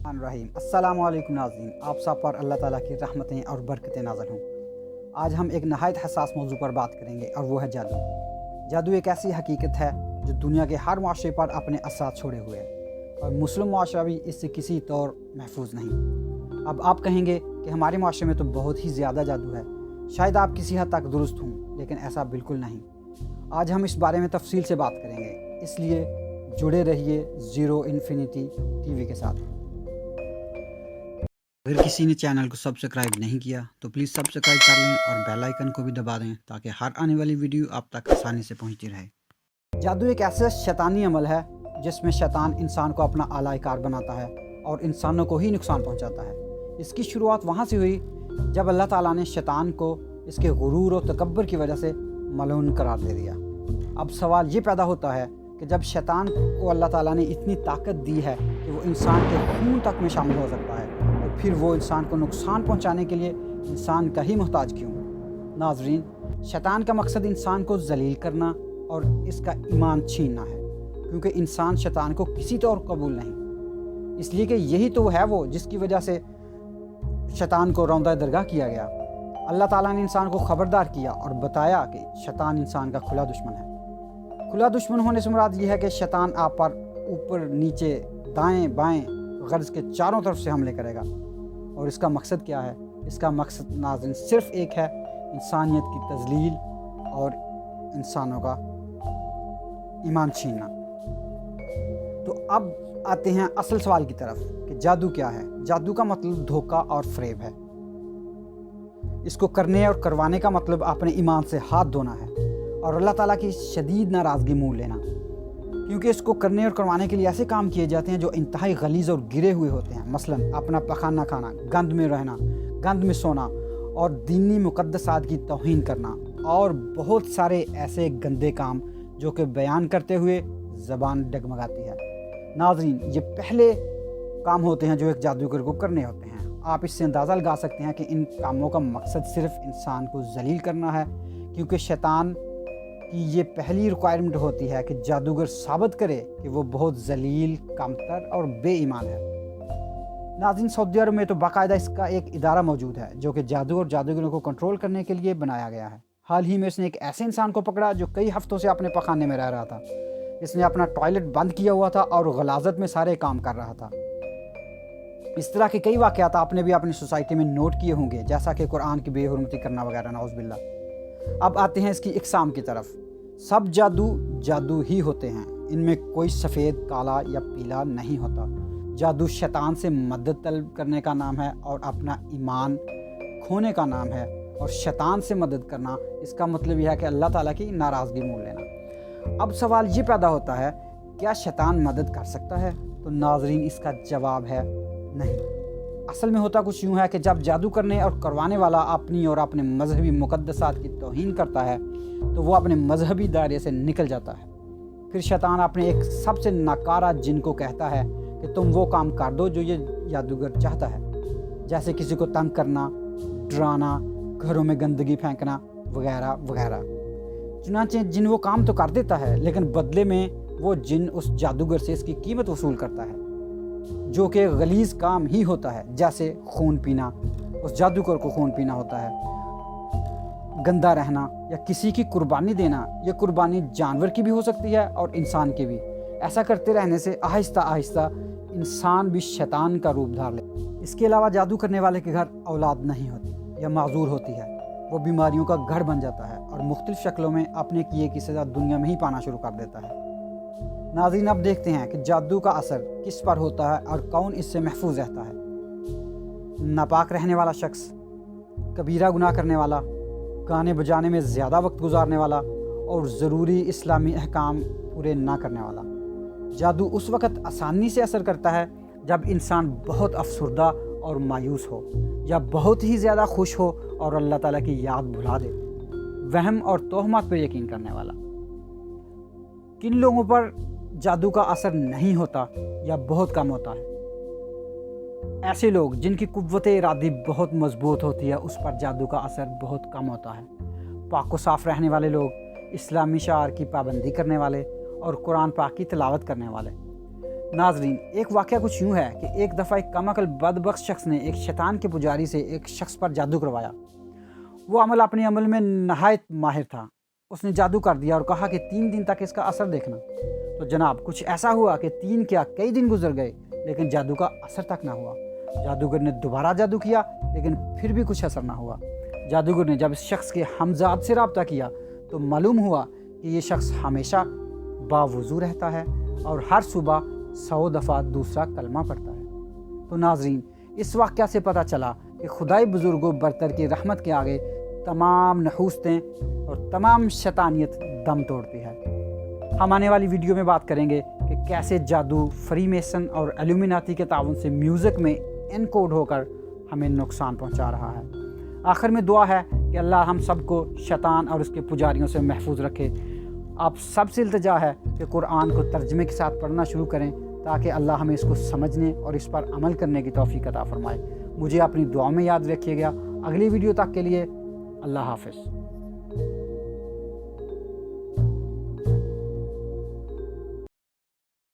रहीम अस्सलाम वालेकुम नाज़रीन, आप सब पर अल्लाह ताला की रहमतें और बरकतें नाज़िल हों। आज हम एक नहायत हसास मौजू पर बात करेंगे और वो है जादू। जादू एक ऐसी हकीकत है जो दुनिया के हर माशरे पर अपने असर छोड़े हुए है और मुस्लिम माशरा भी इससे किसी तौर महफूज नहीं। अब आप कहेंगे कि हमारे माशरे में तो बहुत ही ज़्यादा जादू है। शायद आप किसी हद तक दुरुस्त हों, लेकिन ऐसा बिल्कुल नहीं। आज हम इस बारे में तफसील से बात करेंगे, इसलिए जुड़े रहिए ज़ीरो इन्फिनिटी टीवी के साथ। अगर किसी ने चैनल को सब्सक्राइब नहीं किया तो प्लीज़ सब्सक्राइब कर लें और बेल आइकन को भी दबा दें ताकि हर आने वाली वीडियो आप तक आसानी से पहुंचती रहे। जादू एक ऐसा शैतानी अमल है जिसमें शैतान इंसान को अपना आलाकार बनाता है और इंसानों को ही नुकसान पहुंचाता है। इसकी शुरुआत वहाँ से हुई जब अल्लाह ताला ने शैतान को इसके गुरूर और तकब्बर की वजह से मलून करार दे दिया। अब सवाल ये पैदा होता है कि जब शैतान को अल्लाह ताला ने इतनी ताकत दी है कि वो इंसान के खून तक में शामिल हो सकता है, तो फिर वो इंसान को नुकसान पहुंचाने के लिए इंसान का ही मोहताज क्यों? नाजरीन, शैतान का मकसद इंसान को जलील करना और इसका ईमान छीनना है, क्योंकि इंसान शैतान को किसी तौर कबूल नहीं, इसलिए कि यही तो है वो जिसकी वजह से शैतान को रौंदा दरगाह किया गया। अल्लाह ताला ने इंसान को ख़बरदार किया और बताया कि शैतान इंसान का खुला दुश्मन है। खुला दुश्मन होने से मुराद ये है कि शैतान आप पर ऊपर नीचे दाएं बाएं गर्ज के चारों तरफ से हमले करेगा। और इसका मकसद क्या है? इसका मकसद नाज़रीन सिर्फ एक है, इंसानियत की तज़लील और इंसानों का ईमान छीनना। तो अब आते हैं असल सवाल की तरफ कि जादू क्या है। जादू का मतलब धोखा और फ़रेब है। इसको करने और करवाने का मतलब अपने ईमान से हाथ धोना है और अल्लाह ताला की शदीद नाराज़गी मोल लेना, क्योंकि इसको करने और करवाने के लिए ऐसे काम किए जाते हैं जो इंतहाई गलीज़ और गिरे हुए होते हैं। मसलन अपना पखाना खाना, गंद में रहना, गंद में सोना और दीनी मुक़द्दसात की तौहीन करना और बहुत सारे ऐसे गंदे काम जो कि बयान करते हुए ज़बान डगमगाती है। नाज़रीन, ये पहले काम होते हैं जो एक जादूगर को करने होते हैं। आप इससे अंदाज़ा लगा सकते हैं कि इन कामों का मकसद सिर्फ इंसान को जलील करना है, क्योंकि शैतान की ये पहली रिक्वायरमेंट होती है कि जादूगर साबित करे कि वो बहुत जलील, कमतर और बेईमान है। नाज़रीन, सऊदी अरब में तो बाकायदा इसका एक इदारा मौजूद है जो कि जादू और जादूगरों को कंट्रोल करने के लिए बनाया गया है। हाल ही में इसने एक ऐसे इंसान को पकड़ा जो कई हफ्तों से अपने पखाने में रह रहा था। इसने अपना टॉयलेट बंद किया हुआ था और गलाजत में सारे काम कर रहा था। इस तरह के कई वाक़यात आपने भी अपनी सोसाइटी में नोट किए होंगे, जैसा कि कुरान की बेहुरमती करना वगैरह, नाउज़ बिल्लाह। अब आते हैं इसकी इक़साम की तरफ। सब जादू जादू ही होते हैं, इनमें कोई सफ़ेद, काला या पीला नहीं होता। जादू शैतान से मदद तलब करने का नाम है और अपना ईमान खोने का नाम है। और शैतान से मदद करना, इसका मतलब यह है कि अल्लाह ताला की नाराज़गी मोल लेना। अब सवाल ये पैदा होता है, क्या शैतान मदद कर सकता है? तो नाज़रीन, इसका जवाब है नहीं। असल में होता कुछ यूँ है कि जब जादू करने और करवाने वाला अपनी और अपने मजहबी मुक़द्दसात की तौहीन करता है तो वो अपने मजहबी दायरे से निकल जाता है। फिर शैतान अपने एक सबसे नाकारा जिन को कहता है कि तुम वो काम कर दो जो ये जादूगर चाहता है, जैसे किसी को तंग करना, डराना, घरों में गंदगी फेंकना वगैरह वगैरह। चुनांचे जिन वो काम तो कर देता है, लेकिन बदले में वो जिन उस जादूगर से इसकी कीमत वसूल करता है, जो कि गलीज़ काम ही होता है, जैसे खून पीना। उस जादूगर को खून पीना होता है, गंदा रहना या किसी की कुर्बानी देना। यह कुर्बानी जानवर की भी हो सकती है और इंसान की भी। ऐसा करते रहने से आहिस्ता आहिस्ता इंसान भी शैतान का रूप धार ले। इसके अलावा जादू करने वाले के घर औलाद नहीं होती या माजूर होती है, वो बीमारियों का घर बन जाता है और मुख्तलिफ शक्लों में अपने किए की सज़ा दुनिया में ही पाना शुरू कर देता है। नाज़रीन, अब देखते हैं कि जादू का असर किस पर होता है और कौन इससे महफूज रहता है। नापाक रहने वाला शख्स, कबीरा गुनाह करने वाला, गाने बजाने में ज़्यादा वक्त गुजारने वाला और ज़रूरी इस्लामी अहकाम पूरे ना करने वाला। जादू उस वक़्त आसानी से असर करता है जब इंसान बहुत अफसरदा और मायूस हो या बहुत ही ज़्यादा खुश हो और अल्लाह ताला की याद भुला दे। वहम और तोहमत पर यकीन करने वाला। किन लोगों पर जादू का असर नहीं होता या बहुत कम होता है? ऐसे लोग जिनकी कुव्वत इरादी बहुत मजबूत होती है, उस पर जादू का असर बहुत कम होता है। पाक व साफ़ रहने वाले लोग, इस्लामी शार की पाबंदी करने वाले और कुरान पाक की तिलावत करने वाले। नाजरीन, एक वाक़या कुछ यूँ है कि एक दफ़ा एक कम अकल बदबख्त शख्स ने एक शैतान के पुजारी से एक शख्स पर जादू करवाया। वो अपने अमल में नहायत माहिर था। उसने जादू कर दिया और कहा कि 3 दिन तक इसका असर देखना। तो जनाब कुछ ऐसा हुआ कि 3 क्या कई दिन गुजर गए, लेकिन जादू का असर तक ना हुआ। जादूगर ने दोबारा जादू किया, लेकिन फिर भी कुछ असर ना हुआ। जादूगर ने जब इस शख्स के हमजाद से रब्ता किया तो मालूम हुआ कि ये शख्स हमेशा बावुज़ू रहता है और हर सुबह 100 दफ़ा दूसरा कलमा पढ़ता है। तो नाजरीन, इस वाक़या से पता चला कि खुदाई बुज़ुर्गों बरतर की रहमत के आगे तमाम नहूसतें और तमाम शैतानियत दम तोड़ती है। हम आने वाली वीडियो में बात करेंगे कि कैसे जादू, फ्रीमेसन और एल्यूमिनाती के ताउन से म्यूज़िक में एनकोड होकर हमें नुकसान पहुंचा रहा है। आखिर में दुआ है कि अल्लाह हम सबको शैतान और उसके पुजारियों से महफूज रखे। आप सबसे इल्तिजा है कि कुरान को तर्जमे के साथ पढ़ना शुरू करें ताकि अल्लाह हमें इसको समझने और इस पर अमल करने की तौफीक अता फरमाए। मुझे अपनी दुआ में याद रखिएगा। अगली वीडियो तक के लिए अल्लाह हाफ़िज़।